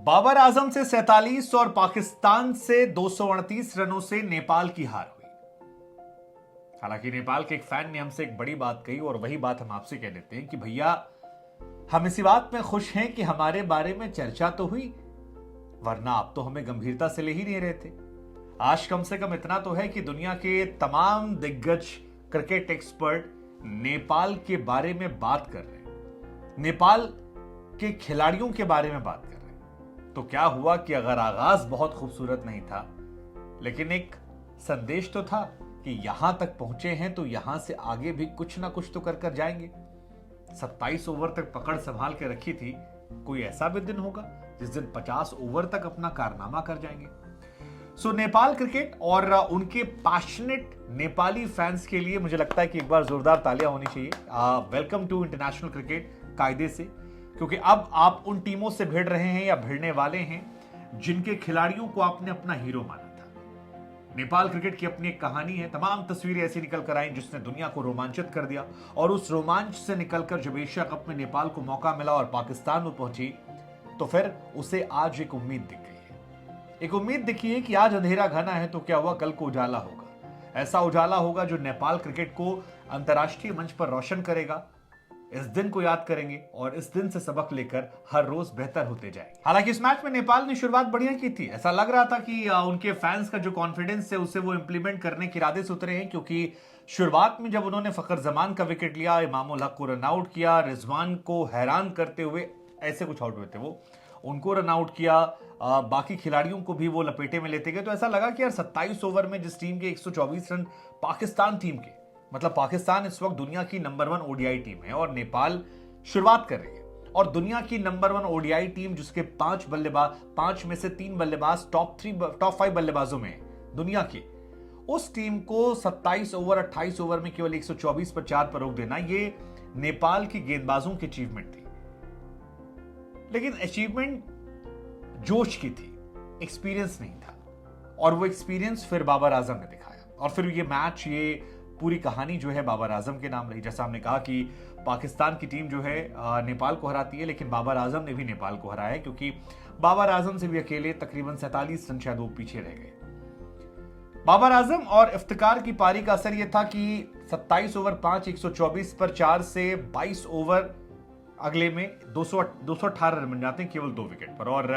बाबर आजम से 47 और पाकिस्तान से 238 रनों से नेपाल की हार हुई। हालांकि नेपाल के एक फैन ने हमसे एक बड़ी बात कही और वही बात हम आपसे कह देते हैं कि भैया हम इसी बात में खुश हैं कि हमारे बारे में चर्चा तो हुई, वरना आप तो हमें गंभीरता से ले ही नहीं रहे थे। आज कम से कम इतना तो है कि दुनिया के तमाम दिग्गज क्रिकेट एक्सपर्ट नेपाल के बारे में बात कर रहे हैं, नेपाल के खिलाड़ियों के बारे में बात कर रहे हैं। तो क्या हुआ कि अगर आगाज बहुत खूबसूरत नहीं था, लेकिन एक संदेश तो था कि यहां तक पहुंचे हैं तो यहां से आगे भी कुछ ना कुछ तो कर जाएंगे। 27 ओवर तक पकड़ संभाल के रखी थी, कोई ऐसा भी दिन होगा जिस दिन 50 ओवर तक अपना कारनामा कर जाएंगे। सो नेपाल क्रिकेट और उनके पैशनेट नेपाली फैंस के लिए मुझे लगता है कि एक बार जोरदार तालियां होनी चाहिए। वेलकम टू इंटरनेशनल क्रिकेट कायदे से, क्योंकि अब आप उन टीमों से भिड़ रहे हैं या भिड़ने वाले हैं जिनके खिलाड़ियों को आपने अपना हीरो माना था। नेपाल क्रिकेट की अपनी एक कहानी है, तमाम तस्वीरें ऐसी निकल कर आई जिसने दुनिया को रोमांचित कर दिया। और उस रोमांच से निकलकर जब एशिया कप में नेपाल को मौका मिला और पाकिस्तान में पहुंची, तो फिर उसे आज एक उम्मीद दिख गई है। एक उम्मीद दिखी है कि आज अंधेरा घना है तो क्या हुआ, कल को उजाला होगा। ऐसा उजाला होगा जो नेपाल क्रिकेट को अंतर्राष्ट्रीय मंच पर रोशन करेगा। इस दिन को याद करेंगे और इस दिन से सबक लेकर हर रोज बेहतर होते जाएंगे। हालांकि इस मैच में नेपाल ने शुरुआत बढ़िया की थी। ऐसा लग रहा था कि उनके फैंस का जो कॉन्फिडेंस है उसे वो इंप्लीमेंट करने के इरादे से उतरे हैं, क्योंकि शुरुआत में जब उन्होंने फखर जमान का विकेट लिया, इमामुल हक को रन आउट किया, रिजवान को हैरान करते हुए ऐसे कुछ आउट हुए थे वो, उनको रन आउट किया, बाकी खिलाड़ियों को भी वो लपेटे में लेते गए। तो ऐसा लगा कि यार 27 ओवर में जिस टीम के 124 रन पाकिस्तान टीम के, मतलब पाकिस्तान इस वक्त दुनिया की नंबर 1 ओडीआई टीम है और नेपाल शुरुआत कर रही है। और दुनिया की नंबर 1 ओडीआई टीम जिसके 5 में से 3 बल्लेबाज टॉप 5 बल्लेबाजों में दुनिया की, उस टीम को 27 ओवर 28 ओवर में केवल 124 पर 4 पर रोक देना, ये नेपाल की गेंदबाजों की अचीवमेंट थी। लेकिन अचीवमेंट जोश की थी, एक्सपीरियंस नहीं था। और वो एक्सपीरियंस फिर बाबर आजम ने दिखाया और फिर ये मैच, ये पूरी कहानी जो है बाबर आजम के नाम रही। जैसा हमने कहा कि पाकिस्तान की टीम जो है नेपाल को हराती है, लेकिन बाबर आजम ने भी नेपाल को हराया है, क्योंकि बाबर आजम से भी अकेले तकरीबन 47 रन शायद वो पीछे रह गए। बाबर आजम और इफ्तिकार की पारी का असर यह था कि 27 ओवर 5 124 पर 4 से 22 ओवर अगले में 218 रन बन जाते हैं केवल 2 विकेट पर। और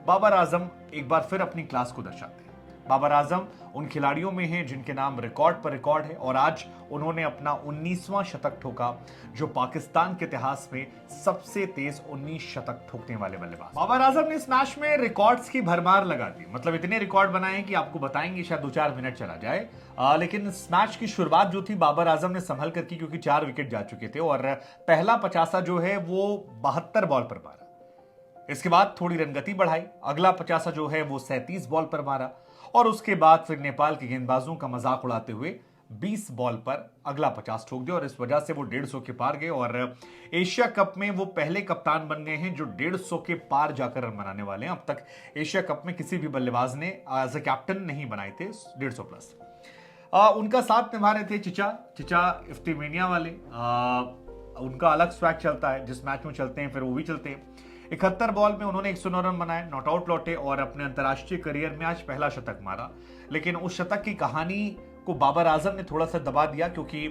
बाबर आजम एक बार फिर अपनी क्लास को दर्शाते हैं। बाबर आजम उन खिलाड़ियों में हैं जिनके नाम रिकॉर्ड पर रिकॉर्ड है, और आज उन्होंने अपना 19वां शतक ठोका, जो पाकिस्तान के इतिहास में सबसे तेज 19 शतक ठोकने वाले बल्लेबाज। बाबर आजम ने इस मैच में रिकॉर्ड्स की भरमार लगा दी। मतलब इतने रिकॉर्ड बनाए कि आपको बताएंगे शायद 2-4 मिनट चला जाए। लेकिन इस मैच की शुरुआत जो थी बाबर आजम ने संभल कर की, क्योंकि 4 विकेट जा चुके थे और पहला 50 जो है वो 72 बॉल पर मारा। इसके बाद थोड़ी रनगति बढ़ाई, अगला 50 जो है वो 37 बॉल पर मारा, और उसके बाद फिर नेपाल के गेंदबाजों का मजाक उड़ाते हुए 20 बॉल पर अगला 50 ठोक दिया। और इस वजह से वो 150 के पार गए और एशिया कप में वो पहले कप्तान बन गए हैं जो 150 के पार जाकर रन बनाने वाले हैं। अब तक एशिया कप में किसी भी बल्लेबाज ने एज ए कैप्टन नहीं बनाए थे 150 प्लस। उनका साथ निभा रहे थे चिचा इफ्तिमेनिया वाले। उनका अलग स्वैग चलता है, जिस मैच में चलते हैं फिर वो भी चलते हैं। 71 बॉल में उन्होंने 109 रन बनाए, नॉट आउट लौटे और अपने अंतर्राष्ट्रीय करियर में आज पहला शतक मारा। लेकिन उस शतक की कहानी को बाबर आजम ने थोड़ा सा दबा दिया, क्योंकि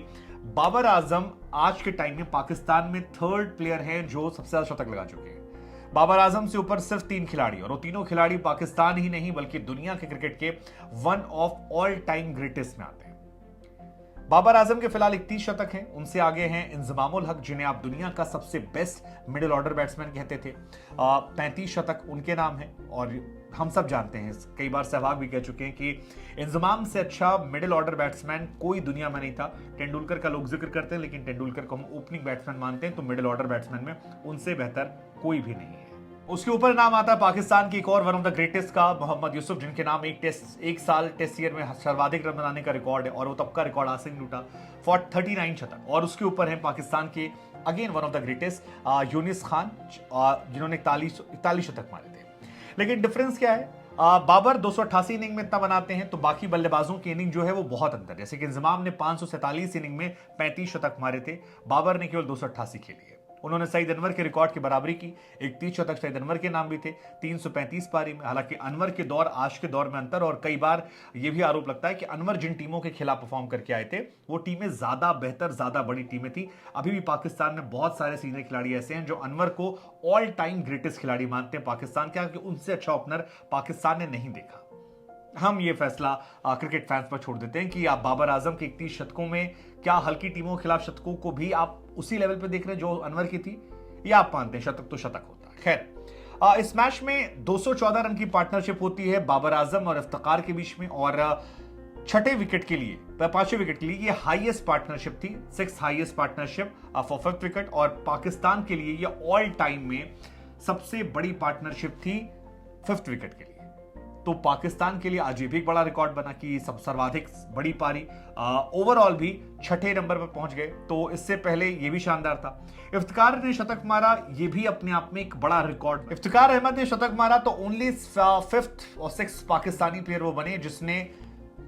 बाबर आजम आज के टाइम में पाकिस्तान में 3rd प्लेयर हैं जो सबसे ज्यादा शतक लगा चुके हैं। बाबर आजम से ऊपर सिर्फ 3 खिलाड़ी, और वो तीनों खिलाड़ी पाकिस्तान ही नहीं बल्कि दुनिया के क्रिकेट के one of all time greatest में आते हैं। बाबर आजम के फिलहाल 31 शतक हैं, उनसे आगे हैं इंजमामुल हक, जिन्हें आप दुनिया का सबसे बेस्ट मिडिल ऑर्डर बैट्समैन कहते थे। 35 शतक उनके नाम है, और हम सब जानते हैं, कई बार सहवाग भी कह चुके हैं कि इंजमाम से अच्छा मिडिल ऑर्डर बैट्समैन कोई दुनिया में नहीं था। तेंदुलकर का लोग जिक्र करते हैं, लेकिन तेंदुलकर को हम ओपनिंग बैट्समैन मानते हैं, तो मिडिल ऑर्डर बैट्समैन में उनसे बेहतर कोई भी नहीं है। उसके ऊपर नाम आता है पाकिस्तान की एक और वन ऑफ द ग्रेटेस्ट का, मोहम्मद यूसुफ, जिनके नाम एक साल टेस्ट ईयर में सर्वाधिक रन बनाने का रिकॉर्ड है, और वो तब का रिकॉर्ड आज से नहीं टूटा, 39 शतक। और उसके ऊपर है पाकिस्तान के again one of the greatest Younis Khan, जिन्होंने 41 शतक मारे थे। लेकिन डिफरेंस क्या है, बाबर 288 इनिंग में इतना बनाते हैं, तो बाकी बल्लेबाजों की इनिंग जो है वो बहुत अंतर। जैसे कि इंजमाम ने 547 इनिंग में 35 शतक मारे थे, बाबर ने केवल 288 खेली है। उन्होंने सईद अनवर के रिकॉर्ड की बराबरी की। 31 शतक सईद अनवर के नाम भी थे 335 पारी में। हालांकि अनवर के दौर आज के दौर में अंतर, और कई बार यह भी आरोप लगता है कि अनवर जिन टीमों के खिलाफ परफॉर्म करके आए थे वो टीमें ज्यादा बेहतर, ज्यादा बड़ी टीमें थी। अभी भी पाकिस्तान में बहुत सारे सीनियर खिलाड़ी ऐसे हैं जो अनवर को ऑल टाइम ग्रेटेस्ट खिलाड़ी मानते हैं पाकिस्तान के, कि उनसे अच्छा ओपनर पाकिस्तान ने नहीं देखा। हम ये फैसला क्रिकेट फैंस पर छोड़ देते हैं कि आप बाबर आजम के 31 शतकों में क्या हल्की टीमों के खिलाफ शतकों को भी आप उसी लेवल पे देख रहे हैं जो अनवर की थी, या आप मानते हैं शतक तो शतक होता है। खैर, इस मैच में 214 रन की पार्टनरशिप होती है बाबर आजम और इफ्तिकार के बीच में, और छठे विकेट के लिए, पांचवें विकेट के लिए ये हाईएस्ट पार्टनरशिप थी, 6th highest partnership for 5th wicket. और पाकिस्तान के लिए ये ऑल टाइम में सबसे बड़ी पार्टनरशिप थी 5th विकेट के लिए। तो पाकिस्तान के लिए आज ये भी एक बड़ा रिकॉर्ड बना कि सब सर्वाधिक बड़ी पारी, ओवरऑल भी छठे नंबर पर पहुंच गए। तो इससे पहले ये भी शानदार था। इफ्तिकार ने शतक मारा, ये भी अपने आप में एक बड़ा रिकॉर्ड। इफ्तिकार अहमद ने शतक मारा तो ओनली 5th और 6th पाकिस्तानी प्लेयर वो बने जिसने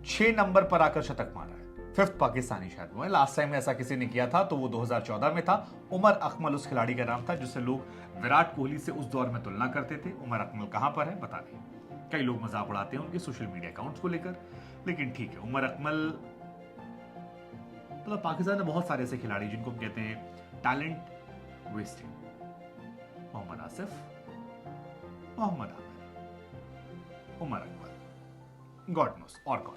6 नंबर पर आकर शतक मारा है। 5th पाकिस्तानी शायद वो है। लास्ट टाइम ऐसा किसी ने किया था तो वो 2014 में था। उमर अकमल उस खिलाड़ी का नाम था जिससे लोग विराट कोहली से उस दौर में तुलना करते थे। उमर अकमल कहां पर है बता दें। कई लोग मजाक उड़ाते हैं उनके सोशल मीडिया अकाउंट्स को लेकर, लेकिन ठीक है, उमर अकमल, मतलब पाकिस्तान में बहुत सारे ऐसे खिलाड़ी जिनको हम कहते हैं talent wasting. Mohammad Asif, Mohammad Amir, Umar Akmal, god knows और कौन।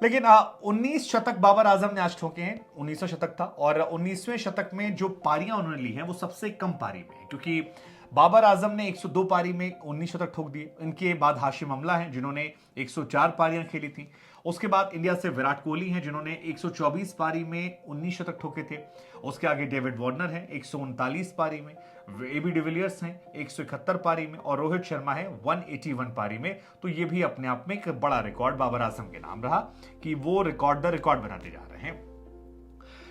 लेकिन 19 शतक बाबर आजम ने आज ठोके हैं। 19वां शतक था, और 19वें शतक में जो पारियां उन्होंने ली हैं वो सबसे कम पारी में, क्योंकि बाबर आजम ने 102 पारी में 19 शतक ठोक दिए। इनके बाद हाशिम अमला हैं जिन्होंने 104 पारियां खेली थी। उसके बाद इंडिया से विराट कोहली हैं जिन्होंने 124 पारी में 19 शतक ठोके थे। उसके आगे डेविड वार्नर हैं 139 पारी में, एबी डिविलियर्स हैं 171 पारी में, और रोहित शर्मा है 181 पारी में। तो ये भी अपने आप में एक बड़ा रिकॉर्ड बाबर आजम के नाम रहा कि वो रिकॉर्ड बनाते जा रहे हैं।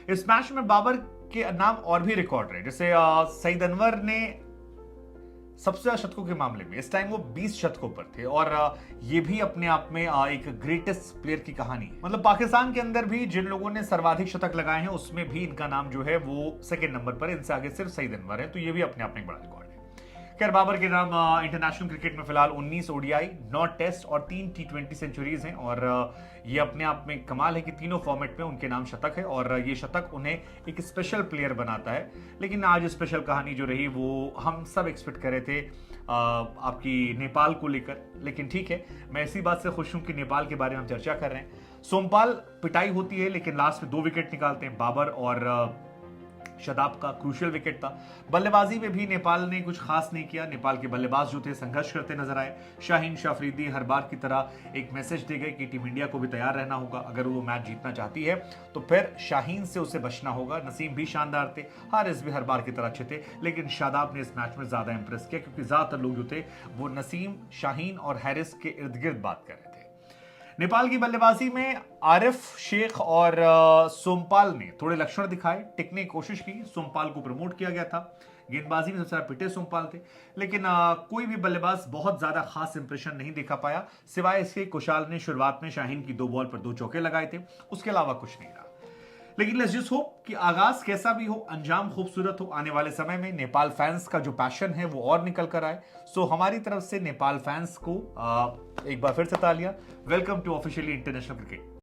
इस मैच में बाबर के नाम और भी रिकॉर्ड रहे, जैसे सईद अनवर ने सबसे ज्यादा शतकों के मामले में इस टाइम वो 20 शतकों पर थे, और ये भी अपने आप में एक ग्रेटेस्ट प्लेयर की कहानी है। मतलब पाकिस्तान के अंदर भी जिन लोगों ने सर्वाधिक शतक लगाए हैं उसमें भी इनका नाम जो है वो सेकंड नंबर पर है। इनसे आगे सिर्फ सईद अनवर है, तो ये भी अपने आप में एक बड़ा रिकॉर्ड है। खैर, बाबर के नाम इंटरनेशनल क्रिकेट में फिलहाल 19 ओडीआई, 9 टेस्ट और 3 T20 सेंचुरीज हैं, और ये अपने आप में कमाल है कि तीनों फॉर्मेट में उनके नाम शतक है, और ये शतक उन्हें एक स्पेशल प्लेयर बनाता है। लेकिन आज स्पेशल कहानी जो रही वो हम सब एक्सपेक्ट कर रहे थे आपकी नेपाल को लेकर, लेकिन ठीक है, मैं इसी बात से खुश हूं कि नेपाल के बारे में हम चर्चा कर रहे हैं। सोमपाल पिटाई होती है लेकिन लास्ट में 2 विकेट निकालते हैं। बाबर और शदाब का क्रूशियल विकेट था। बल्लेबाजी में भी नेपाल ने कुछ खास नहीं किया। नेपाल के बल्लेबाज जो थे संघर्ष करते नजर आए। शाहीन अफरीदी हर बार की तरह एक मैसेज दे गए कि टीम इंडिया को भी तैयार रहना होगा, अगर वो मैच जीतना चाहती है तो फिर शाहीन से उसे बचना होगा। नसीम भी शानदार थे, हारिस भी हर बार की तरह अच्छे थे, लेकिन शादाब ने इस मैच में ज्यादा इंप्रेस किया क्योंकि ज्यादातर लोग जो थे वो नसीम, शाहीन और हैरिस के इर्द गिर्द बात कर रहे थे। नेपाल की बल्लेबाजी में आरिफ शेख और सोमपाल ने थोड़े लक्षण दिखाए, टिकने की कोशिश की। सोमपाल को प्रमोट किया गया था। गेंदबाजी में सबसे ज्यादा पिटे सोमपाल थे, लेकिन कोई भी बल्लेबाज बहुत ज्यादा खास इंप्रेशन नहीं दिखा पाया, सिवाय इसके कुशाल ने शुरुआत में शाहीन की 2 बॉल पर 2 चौके लगाए थे, उसके अलावा कुछ नहीं रहा। लेकिन लेट्स जस्ट होप कि आगाज कैसा भी हो, अंजाम खूबसूरत हो। आने वाले समय में नेपाल फैंस का जो पैशन है वो और निकल कर आए। सो हमारी तरफ से नेपाल फैंस को एक बार फिर से तालियां। Welcome to officially international cricket.